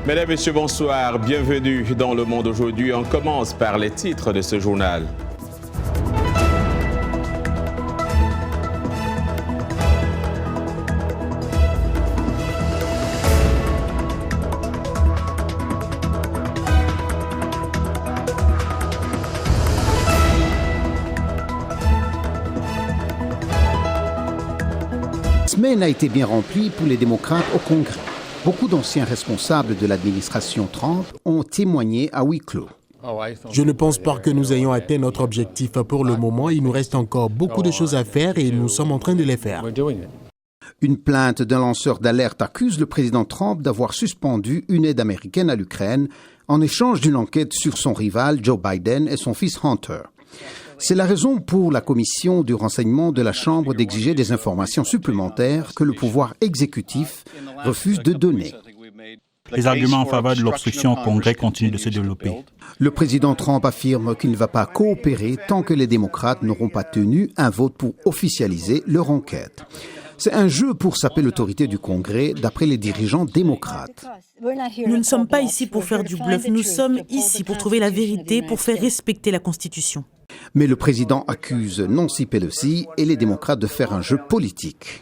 Mesdames, Messieurs, bonsoir. Bienvenue dans Le Monde aujourd'hui. On commence par les titres de ce journal. La semaine a été bien remplie pour les démocrates au Congrès. Beaucoup d'anciens responsables de l'administration Trump ont témoigné à huis clos. Je ne pense pas que nous ayons atteint notre objectif pour le moment. Il nous reste encore beaucoup de choses à faire et nous sommes en train de les faire. Une plainte d'un lanceur d'alerte accuse le président Trump d'avoir suspendu une aide américaine à l'Ukraine en échange d'une enquête sur son rival Joe Biden et son fils Hunter. C'est la raison pour la commission du renseignement de la Chambre d'exiger des informations supplémentaires que le pouvoir exécutif refuse de donner. Les arguments en faveur de l'obstruction au Congrès continuent de se développer. Le président Trump affirme qu'il ne va pas coopérer tant que les démocrates n'auront pas tenu un vote pour officialiser leur enquête. C'est un jeu pour saper l'autorité du Congrès, d'après les dirigeants démocrates. Nous ne sommes pas ici pour faire du bluff, nous sommes ici pour trouver la vérité, pour faire respecter la Constitution. Mais le président accuse Nancy Pelosi et les démocrates de faire un jeu politique.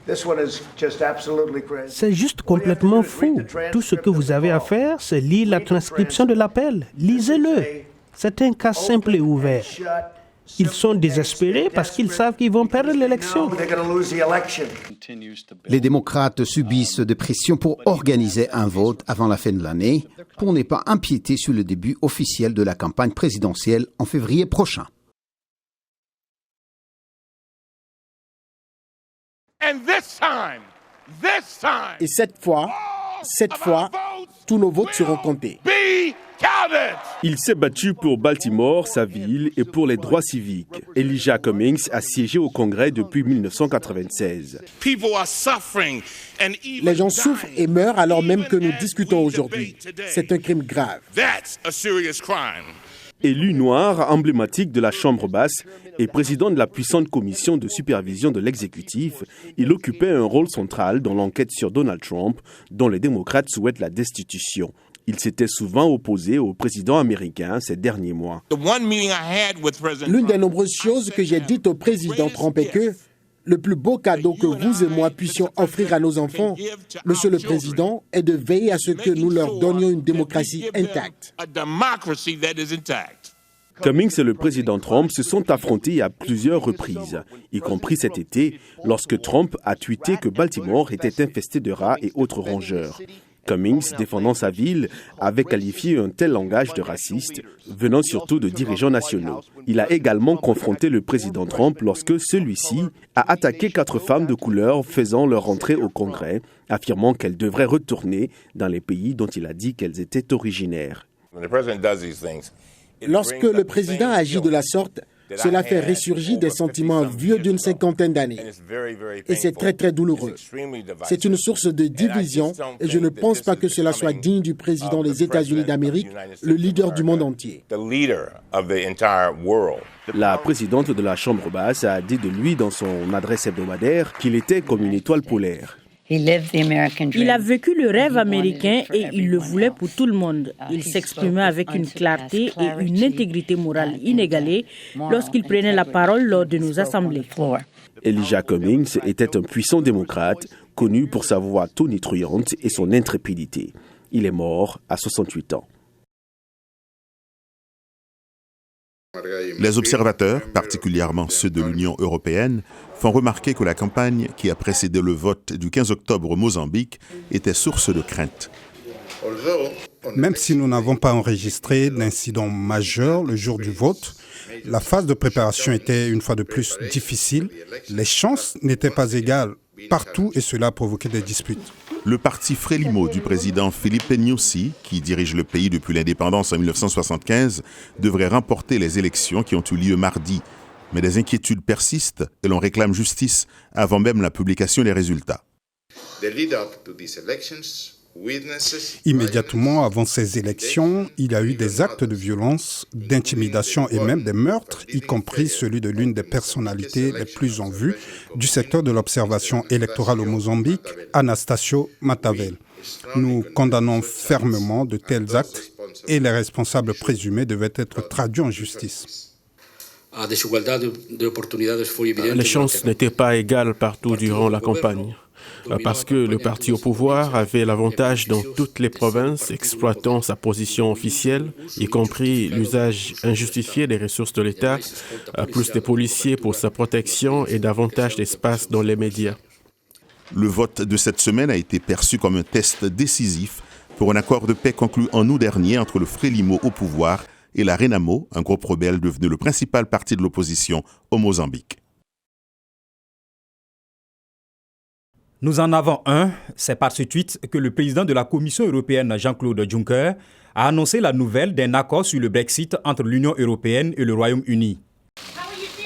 C'est juste complètement fou. Tout ce que vous avez à faire, c'est lire la transcription de l'appel. Lisez-le. C'est un cas simple et ouvert. Ils sont désespérés parce qu'ils savent qu'ils vont perdre l'élection. Les démocrates subissent des pressions pour organiser un vote avant la fin de l'année pour ne pas empiéter sur le début officiel de la campagne présidentielle en février prochain. Et cette fois, tous nos votes seront comptés. Il s'est battu pour Baltimore, sa ville, et pour les droits civiques. Elijah Cummings a siégé au Congrès depuis 1996. Les gens souffrent et meurent alors même que nous discutons aujourd'hui. C'est un crime grave. Élu noir, emblématique de la Chambre basse et président de la puissante commission de supervision de l'exécutif, il occupait un rôle central dans l'enquête sur Donald Trump, dont les démocrates souhaitent la destitution. Il s'était souvent opposé au président américain ces derniers mois. L'une des nombreuses choses que j'ai dites au président Trump est que le plus beau cadeau que vous et moi puissions offrir à nos enfants, Monsieur le Président, est de veiller à ce que nous leur donnions une démocratie intacte. Cummings et le président Trump se sont affrontés à plusieurs reprises, y compris cet été, lorsque Trump a tweeté que Baltimore était infesté de rats et autres rongeurs. Cummings, défendant sa ville, avait qualifié un tel langage de raciste, venant surtout de dirigeants nationaux. Il a également confronté le président Trump lorsque celui-ci a attaqué 4 femmes de couleur faisant leur entrée au Congrès, affirmant qu'elles devraient retourner dans les pays dont il a dit qu'elles étaient originaires. Lorsque le président agit de la sorte, cela fait ressurgir des sentiments vieux d'une 50aine d'années. Et c'est très très douloureux. C'est une source de division et je ne pense pas que cela soit digne du président des États-Unis d'Amérique, le leader du monde entier. La présidente de la Chambre basse a dit de lui dans son adresse hebdomadaire qu'il était comme une étoile polaire. Il a vécu le rêve américain et il le voulait pour tout le monde. Il s'exprimait avec une clarté et une intégrité morale inégalée lorsqu'il prenait la parole lors de nos assemblées. Elijah Cummings était un puissant démocrate, connu pour sa voix tonitruante et son intrépidité. Il est mort à 68 ans. Les observateurs, particulièrement ceux de l'Union européenne, font remarquer que la campagne qui a précédé le vote du 15 octobre au Mozambique était source de crainte. Même si nous n'avons pas enregistré d'incident majeur le jour du vote, la phase de préparation était une fois de plus difficile. Les chances n'étaient pas égales partout et cela a provoqué des disputes. Le parti Frelimo du président Filipe Nyusi, qui dirige le pays depuis l'indépendance en 1975, devrait remporter les élections qui ont eu lieu mardi. Mais des inquiétudes persistent et l'on réclame justice avant même la publication des résultats. Immédiatement avant ces élections, il y a eu des actes de violence, d'intimidation et même des meurtres, y compris celui de l'une des personnalités les plus en vue du secteur de l'observation électorale au Mozambique, Anastácio Matavel. Nous condamnons fermement de tels actes et les responsables présumés devaient être traduits en justice. Les chances n'étaient pas égales partout durant la campagne, parce que le parti au pouvoir avait l'avantage dans toutes les provinces, exploitant sa position officielle, y compris l'usage injustifié des ressources de l'État, plus de policiers pour sa protection et davantage d'espace dans les médias. Le vote de cette semaine a été perçu comme un test décisif pour un accord de paix conclu en août dernier entre le Frelimo au pouvoir et la Renamo, un groupe rebelle devenu le principal parti de l'opposition au Mozambique. Nous en avons un, c'est par ce tweet que le président de la Commission européenne, Jean-Claude Juncker, a annoncé la nouvelle d'un accord sur le Brexit entre l'Union européenne et le Royaume-Uni.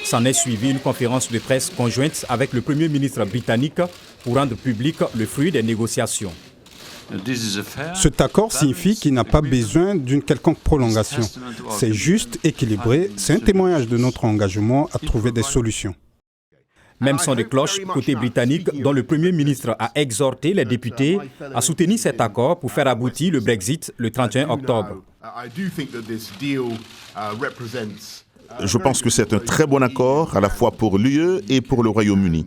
S'en est suivi une conférence de presse conjointe avec le Premier ministre britannique pour rendre public le fruit des négociations. Cet accord signifie qu'il n'a pas besoin d'une quelconque prolongation. C'est juste, équilibré, c'est un témoignage de notre engagement à trouver des solutions. Même son de cloche côté britannique, dont le Premier ministre a exhorté les députés à soutenir cet accord pour faire aboutir le Brexit le 31 octobre. Je pense que c'est un très bon accord à la fois pour l'UE et pour le Royaume-Uni.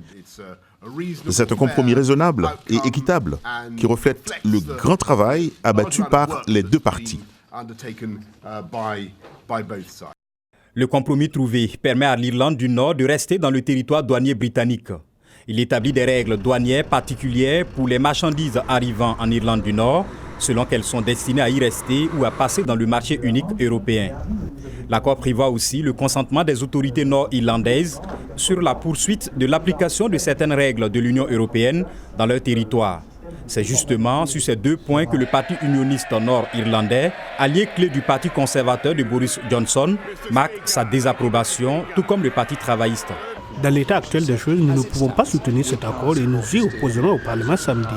C'est un compromis raisonnable et équitable qui reflète le grand travail abattu par les deux parties. Le compromis trouvé permet à l'Irlande du Nord de rester dans le territoire douanier britannique. Il établit des règles douanières particulières pour les marchandises arrivant en Irlande du Nord, selon qu'elles sont destinées à y rester ou à passer dans le marché unique européen. L'accord prévoit aussi le consentement des autorités nord-irlandaises sur la poursuite de l'application de certaines règles de l'Union européenne dans leur territoire. C'est justement sur ces deux points que le Parti unioniste nord-irlandais, allié clé du Parti conservateur de Boris Johnson, marque sa désapprobation, tout comme le Parti travailliste. Dans l'état actuel des choses, nous ne pouvons pas soutenir cet accord et nous y opposerons au Parlement samedi.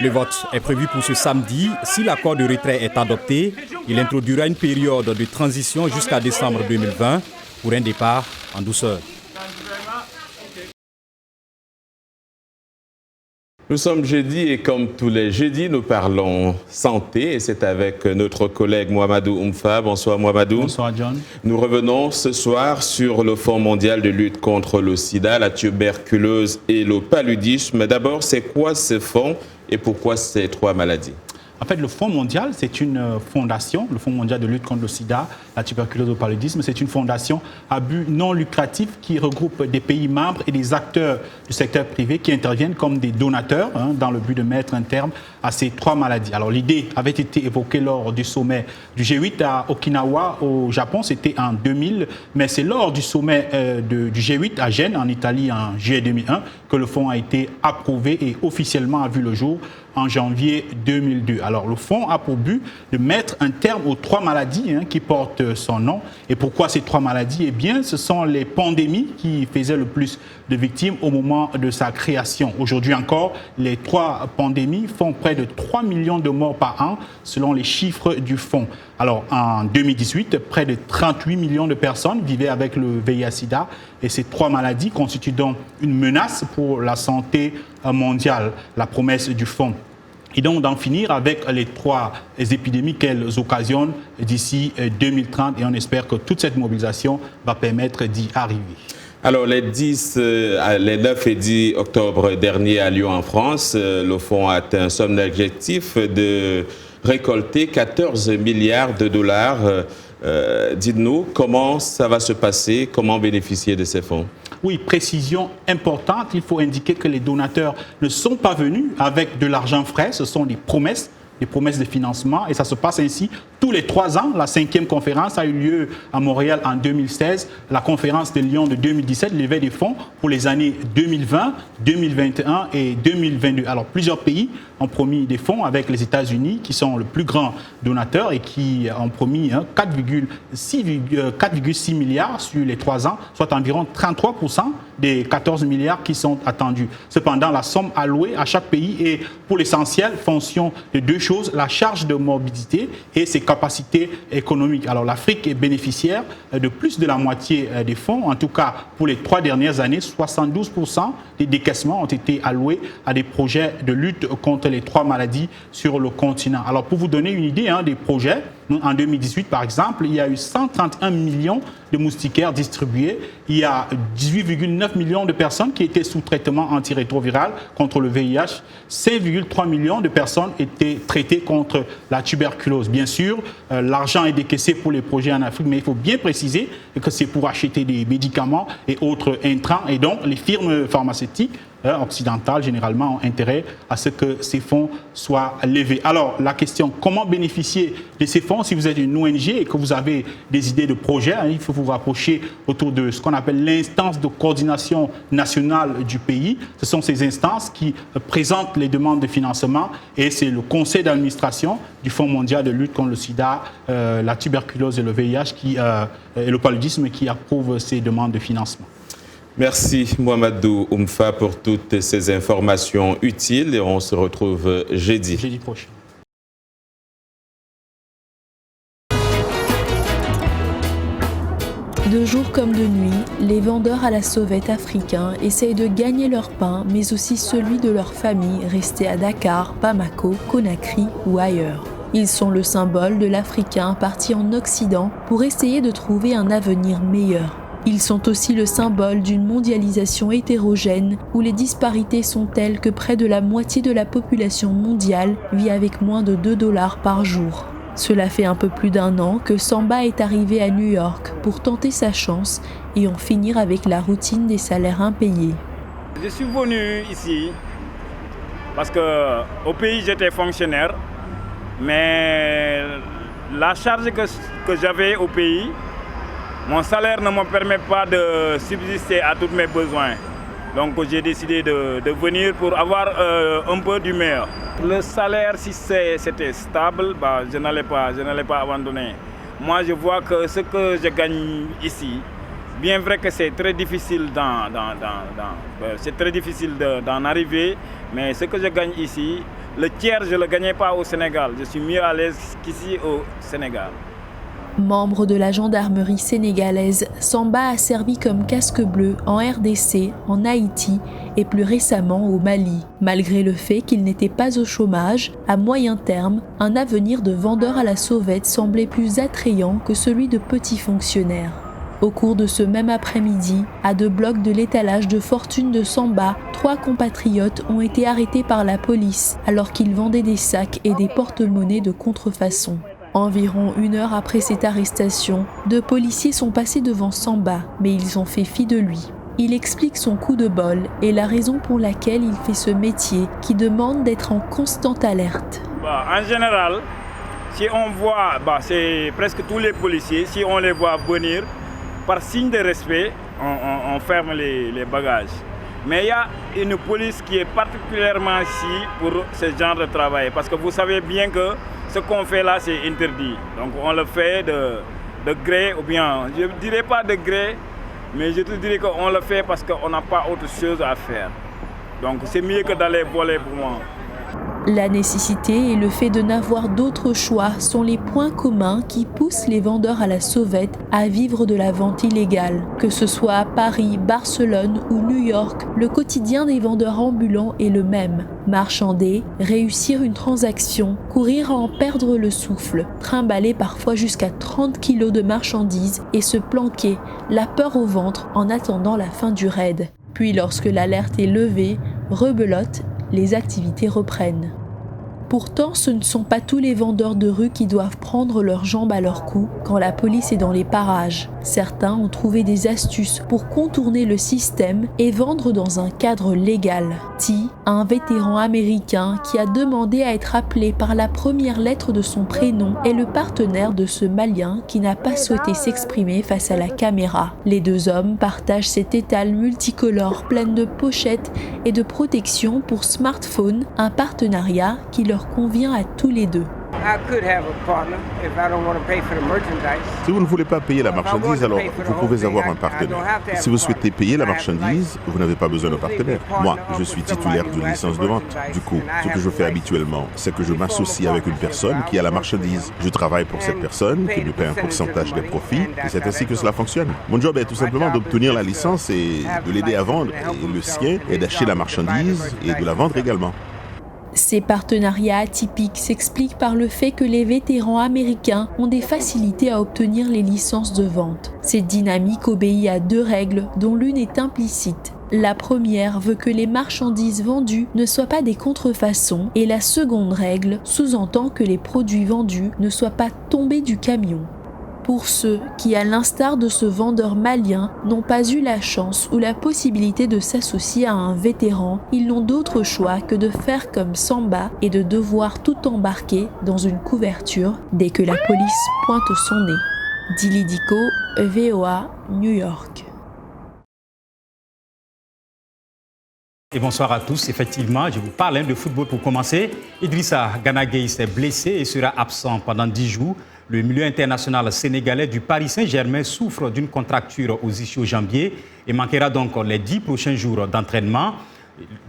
Le vote est prévu pour ce samedi. Si l'accord de retrait est adopté, il introduira une période de transition jusqu'à décembre 2020 pour un départ en douceur. Nous sommes jeudi et comme tous les jeudis, nous parlons santé et c'est avec notre collègue Mouamadou Oumfa. Bonsoir Mouamadou. Bonsoir John. Nous revenons ce soir sur le Fonds mondial de lutte contre le sida, la tuberculose et le paludisme. D'abord, c'est quoi ce fonds et pourquoi ces trois maladies? En fait, le Fonds mondial, c'est une fondation, le Fonds mondial de lutte contre le sida, la tuberculose et le paludisme. C'est une fondation à but non lucratif qui regroupe des pays membres et des acteurs du secteur privé qui interviennent comme des donateurs dans le but de mettre un terme à ces trois maladies. Alors, l'idée avait été évoquée lors du sommet du G8 à Okinawa, au Japon. C'était en 2000, mais c'est lors du sommet du G8 à Gênes, en Italie, en juillet 2001, que le fonds a été approuvé et officiellement a vu le jour en janvier 2002. Alors, le fonds a pour but de mettre un terme aux trois maladies qui portent son nom. Et pourquoi ces trois maladies? Eh bien, ce sont les pandémies qui faisaient le plus de victimes au moment de sa création. Aujourd'hui encore, les trois pandémies font près de 3 millions de morts par an, selon les chiffres du fonds. Alors, en 2018, près de 38 millions de personnes vivaient avec le VIH-Sida. Et ces trois maladies constituent donc une menace pour la santé mondiale. La promesse du fonds et donc d'en finir avec les trois épidémies qu'elles occasionnent d'ici 2030. Et on espère que toute cette mobilisation va permettre d'y arriver. Alors, les 9 et 10 octobre dernier à Lyon, en France, le fonds a atteint son objectif de récolter 14 milliards de dollars. Dites-nous comment ça va se passer, comment bénéficier de ces fonds? Oui, précision importante. Il faut indiquer que les donateurs ne sont pas venus avec de l'argent frais. Ce sont des promesses de financement. Et ça se passe ainsi tous les 3 ans. La 5e conférence a eu lieu à Montréal en 2016. La conférence de Lyon de 2017 levait des fonds pour les années 2020, 2021 et 2022. Alors, plusieurs pays ont promis des fonds avec les États-Unis, qui sont le plus grand donateur et qui ont promis 4,6 milliards sur les 3 ans, soit environ 33% des 14 milliards qui sont attendus. Cependant, la somme allouée à chaque pays est pour l'essentiel fonction de deux choses, la charge de mobilité et ses capacités économiques. Alors l'Afrique est bénéficiaire de plus de la moitié des fonds. En tout cas, pour les 3 dernières années, 72% des décaissements ont été alloués à des projets de lutte contre les 3 maladies sur le continent. Alors pour vous donner une idée des projets, en 2018, par exemple, il y a eu 131 millions de moustiquaires distribués. Il y a 18,9 millions de personnes qui étaient sous traitement antirétroviral contre le VIH. 5,3 millions de personnes étaient traitées contre la tuberculose. Bien sûr, l'argent est décaissé pour les projets en Afrique, mais il faut bien préciser que c'est pour acheter des médicaments et autres intrants. Et donc, les firmes pharmaceutiques occidentales, généralement, ont intérêt à ce que ces fonds soient levés. Alors, la question, comment bénéficier de ces fonds? Si vous êtes une ONG et que vous avez des idées de projets, il faut vous rapprocher autour de ce qu'on appelle l'instance de coordination nationale du pays. Ce sont ces instances qui présentent les demandes de financement et c'est le conseil d'administration du Fonds mondial de lutte contre le sida, la tuberculose et le VIH et le paludisme qui approuve ces demandes de financement. Merci Mouamadou Oumfa pour toutes ces informations utiles et on se retrouve jeudi. Jeudi prochain. De jour comme de nuit, les vendeurs à la sauvette africains essayent de gagner leur pain, mais aussi celui de leur famille restée à Dakar, Bamako, Conakry ou ailleurs. Ils sont le symbole de l'Africain parti en Occident pour essayer de trouver un avenir meilleur. Ils sont aussi le symbole d'une mondialisation hétérogène où les disparités sont telles que près de la moitié de la population mondiale vit avec moins de $2 par jour. Cela fait un peu plus d'1 an que Samba est arrivé à New York pour tenter sa chance et en finir avec la routine des salaires impayés. Je suis venu ici parce qu'au pays j'étais fonctionnaire, mais la charge que j'avais au pays, mon salaire ne me permet pas de subsister à tous mes besoins. Donc j'ai décidé de venir pour avoir un peu du meilleur. Le salaire, si c'était stable, je n'allais pas abandonner. Moi, je vois que ce que je gagne ici, bien vrai que c'est très difficile d'en arriver, mais ce que je gagne ici, le tiers, je ne le gagnais pas au Sénégal. Je suis mieux à l'aise qu'ici au Sénégal. Membre de la gendarmerie sénégalaise, Samba a servi comme casque bleu en RDC, en Haïti et plus récemment au Mali. Malgré le fait qu'il n'était pas au chômage, à moyen terme, un avenir de vendeur à la sauvette semblait plus attrayant que celui de petit fonctionnaire. Au cours de ce même après-midi, à 2 blocs de l'étalage de fortune de Samba, 3 compatriotes ont été arrêtés par la police alors qu'ils vendaient des sacs et des porte-monnaies de contrefaçon. Environ 1 heure après cette arrestation, 2 policiers sont passés devant Samba, mais ils ont fait fi de lui. Il explique son coup de bol et la raison pour laquelle il fait ce métier qui demande d'être en constante alerte. En général, si on voit, c'est presque tous les policiers, si on les voit venir, par signe de respect, on ferme les bagages. Mais il y a une police qui est particulièrement ici pour ce genre de travail, parce que vous savez bien que ce qu'on fait là, c'est interdit. Donc on le fait de gré, ou bien, je ne dirais pas de gré, mais je te dirais qu'on le fait parce qu'on n'a pas autre chose à faire. Donc c'est mieux que d'aller voler pour moi. La nécessité et le fait de n'avoir d'autre choix sont les points communs qui poussent les vendeurs à la sauvette à vivre de la vente illégale. Que ce soit à Paris, Barcelone ou New York, le quotidien des vendeurs ambulants est le même. Marchander, réussir une transaction, courir à en perdre le souffle, trimballer parfois jusqu'à 30 kilos de marchandises et se planquer, la peur au ventre en attendant la fin du raid. Puis lorsque l'alerte est levée, rebelote, les activités reprennent. Pourtant, ce ne sont pas tous les vendeurs de rue qui doivent prendre leurs jambes à leur cou quand la police est dans les parages. Certains ont trouvé des astuces pour contourner le système et vendre dans un cadre légal. T, un vétéran américain qui a demandé à être appelé par la première lettre de son prénom, est le partenaire de ce Malien qui n'a pas souhaité s'exprimer face à la caméra. Les 2 hommes partagent cette étale multicolore pleine de pochettes et de protections pour smartphone, un partenariat qui leur convient à tous les 2. Si vous ne voulez pas payer la marchandise, alors vous pouvez avoir un partenaire. Si vous souhaitez payer la marchandise, vous n'avez pas besoin de partenaire. Moi, je suis titulaire d'une licence de vente. Du coup, ce que je fais habituellement, c'est que je m'associe avec une personne qui a la marchandise. Je travaille pour cette personne, qui me paie un pourcentage des profits, et c'est ainsi que cela fonctionne. Mon job est tout simplement d'obtenir la licence et de l'aider à vendre. Et le sien est d'acheter la marchandise et de la vendre également. Ces partenariats atypiques s'expliquent par le fait que les vétérans américains ont des facilités à obtenir les licences de vente. Cette dynamique obéit à 2 règles, dont l'une est implicite. La première veut que les marchandises vendues ne soient pas des contrefaçons et la seconde règle sous-entend que les produits vendus ne soient pas tombés du camion. Pour ceux qui, à l'instar de ce vendeur malien, n'ont pas eu la chance ou la possibilité de s'associer à un vétéran, ils n'ont d'autre choix que de faire comme Samba et de devoir tout embarquer dans une couverture dès que la police pointe son nez. Dili Diko, VOA, New York. Et bonsoir à tous. Effectivement, je vous parle de football pour commencer. Idrissa Gana Gueye s'est blessé et sera absent pendant 10 jours. Le milieu international sénégalais du Paris Saint-Germain souffre d'une contracture aux ischio-jambiers et manquera donc les 10 prochains jours d'entraînement.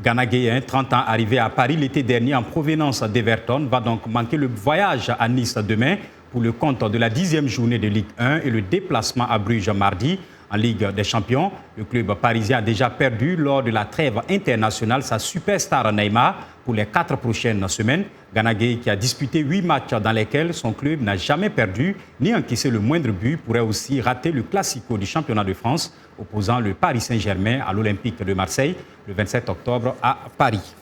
Gana Gueye, 30 ans, arrivé à Paris l'été dernier en provenance d'Everton, va donc manquer le voyage à Nice demain pour le compte de la 10e journée de Ligue 1 et le déplacement à Bruges mardi. En Ligue des Champions, le club parisien a déjà perdu lors de la trêve internationale sa superstar Neymar pour les 4 prochaines semaines. Gana Gueye, qui a disputé 8 matchs dans lesquels son club n'a jamais perdu ni encaissé le moindre but, pourrait aussi rater le Classico du championnat de France opposant le Paris Saint-Germain à l'Olympique de Marseille le 27 octobre à Paris.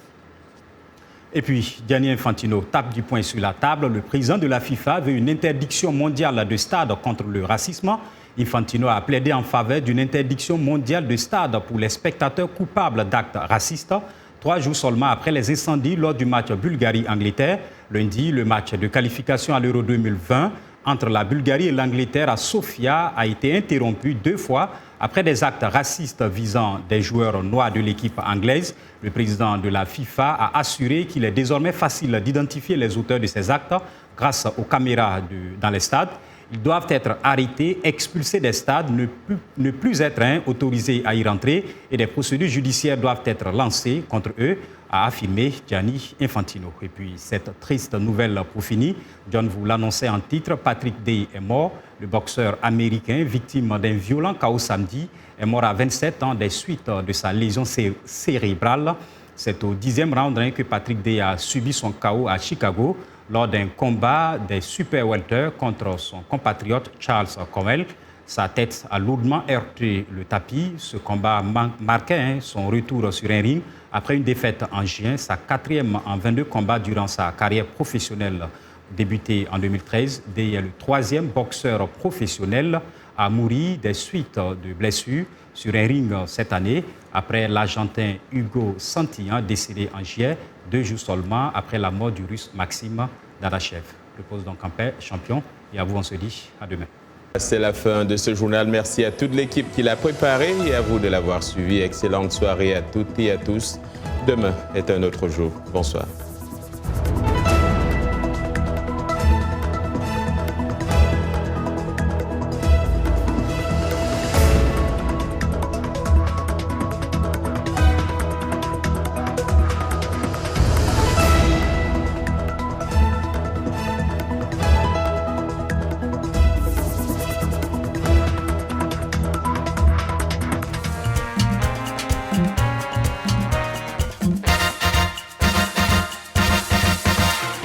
Et puis, Gianni Infantino tape du poing sur la table. Le président de la FIFA veut une interdiction mondiale de stade contre le racisme. Infantino a plaidé en faveur d'une interdiction mondiale de stade pour les spectateurs coupables d'actes racistes, 3 jours seulement après les incendies lors du match Bulgarie-Angleterre. Lundi, le match de qualification à l'Euro 2020 entre la Bulgarie et l'Angleterre à Sofia a été interrompu 2 fois après des actes racistes visant des joueurs noirs de l'équipe anglaise. Le président de la FIFA a assuré qu'il est désormais facile d'identifier les auteurs de ces actes grâce aux caméras dans les stades. Ils doivent être arrêtés, expulsés des stades, ne plus être autorisés à y rentrer et des procédures judiciaires doivent être lancées contre eux, a affirmé Gianni Infantino. Et puis, cette triste nouvelle pour finir, John vous l'annonçait en titre, Patrick Day est mort. Le boxeur américain, victime d'un violent chaos samedi, est mort à 27 ans des suites de sa lésion cérébrale. C'est au 10e round que Patrick Day a subi son chaos à Chicago lors d'un combat des super welter contre son compatriote Charles Cowell. Sa tête a lourdement heurté le tapis. Ce combat marquait son retour sur un ring après une défaite en juin, sa 4e en 22 combats durant sa carrière professionnelle débutée en 2013. Day est le 3e boxeur professionnel à mourir des suites de blessures sur un ring cette année, après l'Argentin Hugo Santillan, décédé en juillet, 2 jours seulement après la mort du Russe Maxime Dadachev. Repose donc en paix, champion, et à vous, on se dit à demain. C'est la fin de ce journal. Merci à toute l'équipe qui l'a préparé et à vous de l'avoir suivi. Excellente soirée à toutes et à tous. Demain est un autre jour. Bonsoir.